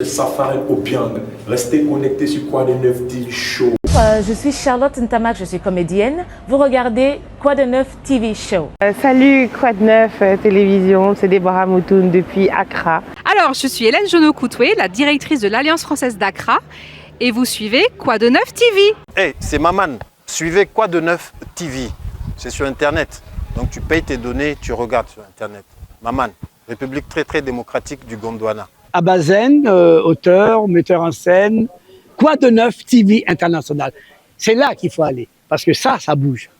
Safari Obiang. Restez connectés sur Quoi de Neuf TV Show. Je suis Charlotte Ntamak, je suis comédienne. Vous regardez Quoi de Neuf TV Show. Salut Quoi de Neuf Télévision, c'est Déborah Moutoun depuis Accra. Alors, je suis Hélène Jonot-Coutoué, la directrice de l'Alliance française d'Accra. Et vous suivez Quoi de Neuf TV. Hey, c'est Maman. Suivez Quoi de Neuf TV. C'est sur Internet. Donc tu payes tes données, tu regardes sur Internet. Maman, République très démocratique du Gondwana. Abazen, auteur, metteur en scène. Quoi de Neuf TV International. C'est là qu'il faut aller, parce que ça bouge.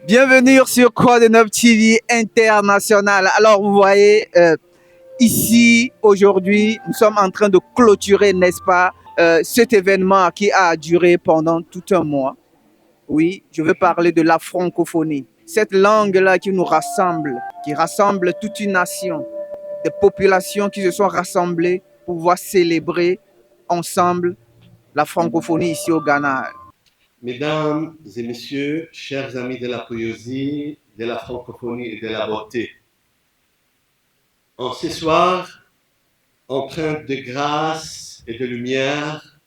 Bienvenue sur Quoi de Neuf TV International. Alors vous voyez, ici aujourd'hui, nous sommes en train de clôturer, n'est-ce pas, cet événement qui a duré pendant tout un mois. Oui, je veux parler de la francophonie. Cette langue-là qui nous rassemble, qui rassemble toute une nation, des populations qui se sont rassemblées pour pouvoir célébrer ensemble la francophonie ici au Ghana. Mesdames et messieurs, chers amis de la poésie, de la francophonie et de la beauté, en ce soir, empreinte de grâce et de lumière,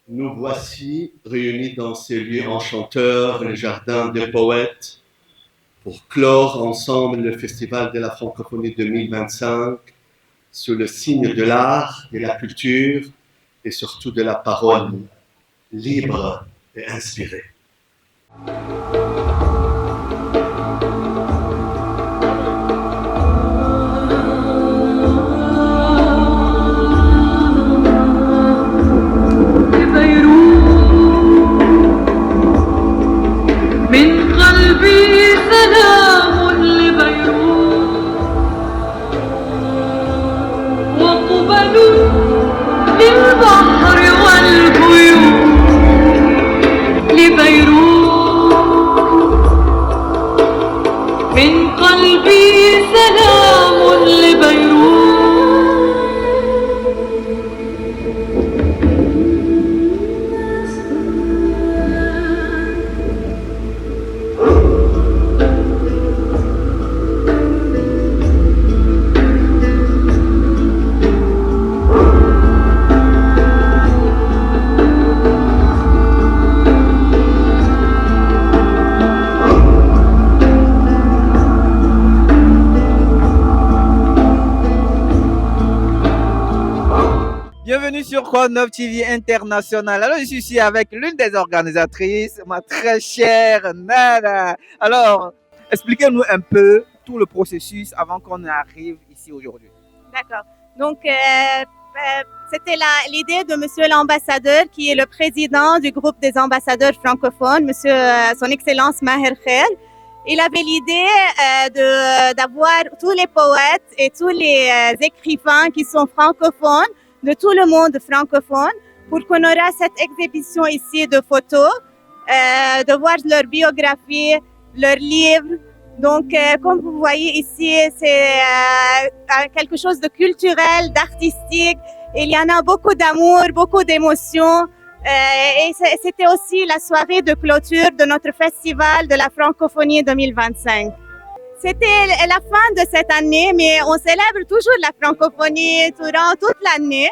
nous voici réunis dans ce lieu enchanteur, le jardin des poètes, pour clore ensemble le Festival de la francophonie 2025 sous le signe de l'art, de la culture et surtout de la parole libre et inspiré. Bienvenue sur Quoi de Neuf TV International. Alors, je suis ici avec l'une des organisatrices, ma très chère Nada. Alors, expliquez-nous un peu tout le processus avant qu'on arrive ici aujourd'hui. D'accord. Donc, c'était l'idée de Monsieur l'ambassadeur, qui est le président du groupe des ambassadeurs francophones, Monsieur Son Excellence Maher Khair. Il avait l'idée d'avoir tous les poètes et tous les écrivains qui sont francophones, de tout le monde francophone, pour qu'on aura cette exhibition ici de photos, de voir leur biographie, leurs livres. Donc, comme vous voyez ici, c'est quelque chose de culturel, d'artistique. Il y en a beaucoup d'amour, beaucoup d'émotions. Et c'était aussi la soirée de clôture de notre festival de la francophonie 2025. C'était la fin de cette année, mais on célèbre toujours la francophonie durant toute l'année.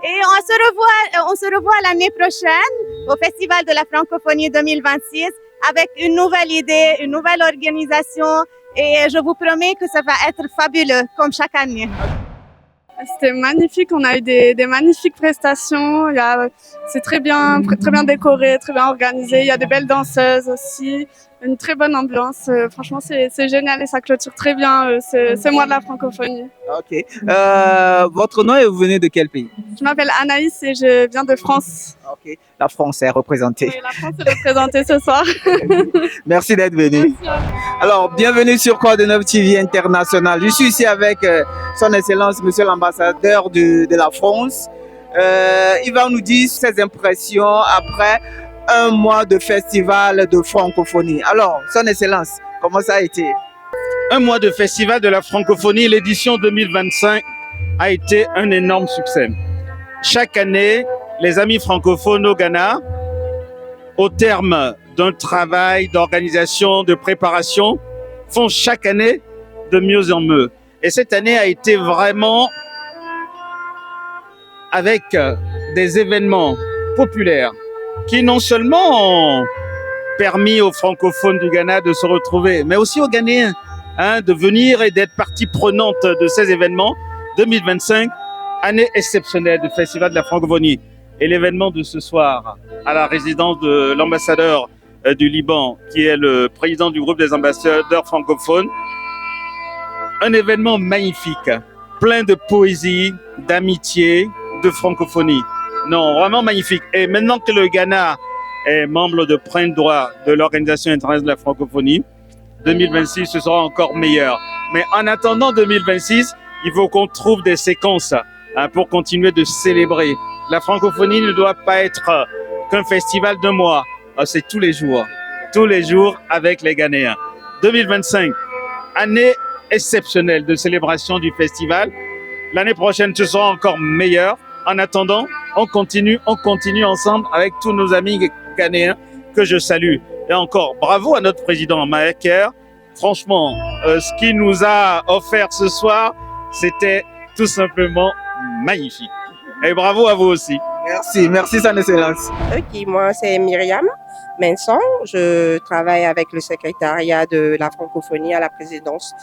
Et on se revoit l'année prochaine au Festival de la francophonie 2026 avec une nouvelle idée, une nouvelle organisation. Et je vous promets que ça va être fabuleux, comme chaque année. C'était magnifique, on a eu des magnifiques prestations. C'est très bien décoré, très bien organisé. Il y a des belles danseuses aussi. Une très bonne ambiance. Franchement, c'est génial et ça clôture très bien ce mois de la francophonie. Ok. Votre nom et vous venez de quel pays? Je m'appelle Anaïs et je viens de France. Ok. La France est représentée. Oui, la France est représentée ce soir. Merci d'être venu. Alors, bienvenue sur Quoi de Neuf TV International. Je suis ici avec Son Excellence, Monsieur l'ambassadeur de la France. Il va nous dire ses impressions après un mois de festival de francophonie. Alors, Son Excellence, comment ça a été? Un mois de festival de la francophonie, l'édition 2025, a été un énorme succès. Chaque année, les amis francophones au Ghana, au terme d'un travail d'organisation, de préparation, font chaque année de mieux en mieux. Et cette année a été vraiment avec des événements populaires qui non seulement ont permis aux francophones du Ghana de se retrouver, mais aussi aux Ghanéens de venir et d'être partie prenante de ces événements. 2025, année exceptionnelle du Festival de la francophonie. Et l'événement de ce soir à la résidence de l'ambassadeur du Liban, qui est le président du groupe des ambassadeurs francophones, un événement magnifique, plein de poésie, d'amitié, de francophonie. Non, vraiment magnifique. Et maintenant que le Ghana est membre de plein droit de l'Organisation internationale de la francophonie, 2026, ce sera encore meilleur. Mais en attendant 2026, il faut qu'on trouve des séquences pour continuer de célébrer. La francophonie ne doit pas être qu'un festival d'un mois. C'est tous les jours avec les Ghanéens. 2025, année exceptionnelle de célébration du festival. L'année prochaine, ce sera encore meilleur. En attendant, on continue ensemble avec tous nos amis ghanéens que je salue. Et encore, bravo à notre président Maher Khère. Franchement, ce qu'il nous a offert ce soir, c'était tout simplement magnifique. Et bravo à vous aussi. Merci Son Excellence. Ok, moi c'est Myriam Menson. Je travaille avec le secrétariat de la francophonie à la présidence.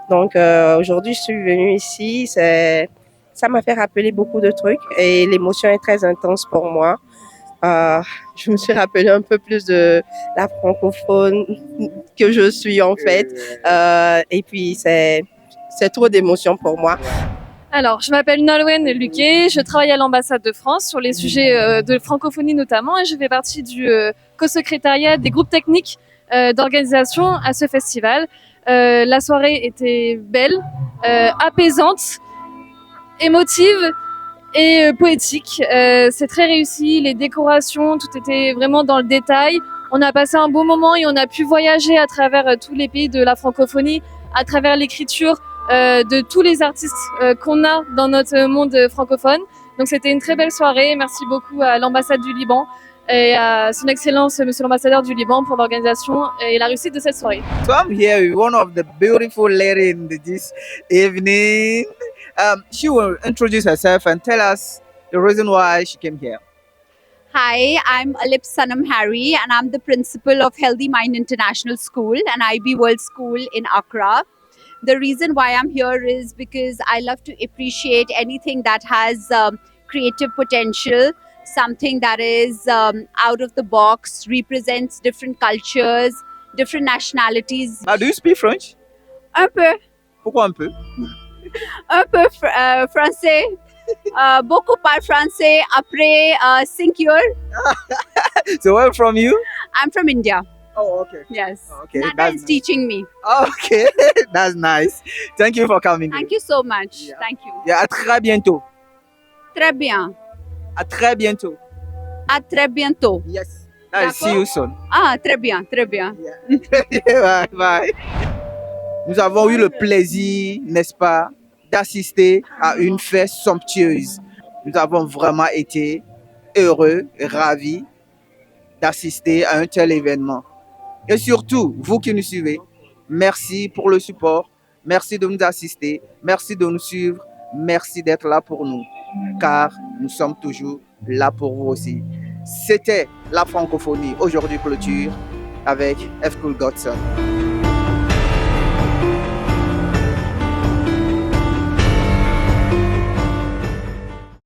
Donc aujourd'hui, je suis venue ici. Ça m'a fait rappeler beaucoup de trucs et l'émotion est très intense pour moi. Je me suis rappelé un peu plus de la francophone que je suis en fait. Et puis c'est trop d'émotions pour moi. Alors, je m'appelle Nolwenn Luquet, je travaille à l'ambassade de France sur les sujets de francophonie notamment et je fais partie du co-secrétariat des groupes techniques d'organisation à ce festival. La soirée était belle, apaisante, émotive et poétique. C'est très réussi, les décorations, tout était vraiment dans le détail. On a passé un beau moment et on a pu voyager à travers tous les pays de la francophonie, à travers l'écriture de tous les artistes qu'on a dans notre monde francophone. Donc c'était une très belle soirée. Merci beaucoup à l'ambassade du Liban et à son excellence, monsieur l'ambassadeur du Liban, pour l'organisation et la réussite de cette soirée. So I'm here with one of the beautiful ladies in this evening. She will introduce herself and tell us the reason why she came here. Hi, I'm Alip Sanam Harry and I'm the principal of Healthy Mind International School and IB World School in Accra. The reason why I'm here is because I love to appreciate anything that has creative potential, something that is out of the box, represents different cultures, different nationalities. Do you speak French? Un peu. Pourquoi un peu? Un peu français. Beaucoup parlent français après 5 years. So where from you? I'm from India. Oh, okay. Yes. Okay. Nana is teaching me. Okay, that's nice. Thank you for coming. Thank you so much. Yeah. Thank you. Yeah, à très bientôt. Très bien. À très bientôt. À très bientôt. Yes. I'll see you soon. Ah, très bien, très bien. Yeah. Bye, bye. Nous avons eu le plaisir, n'est-ce pas, d'assister à une fête somptueuse. Nous avons vraiment été heureux et ravis d'assister à un tel événement. Et surtout, vous qui nous suivez, merci pour le support, merci de nous assister, merci de nous suivre, merci d'être là pour nous, car nous sommes toujours là pour vous aussi. C'était la francophonie, aujourd'hui clôture avec F. Cool Godson.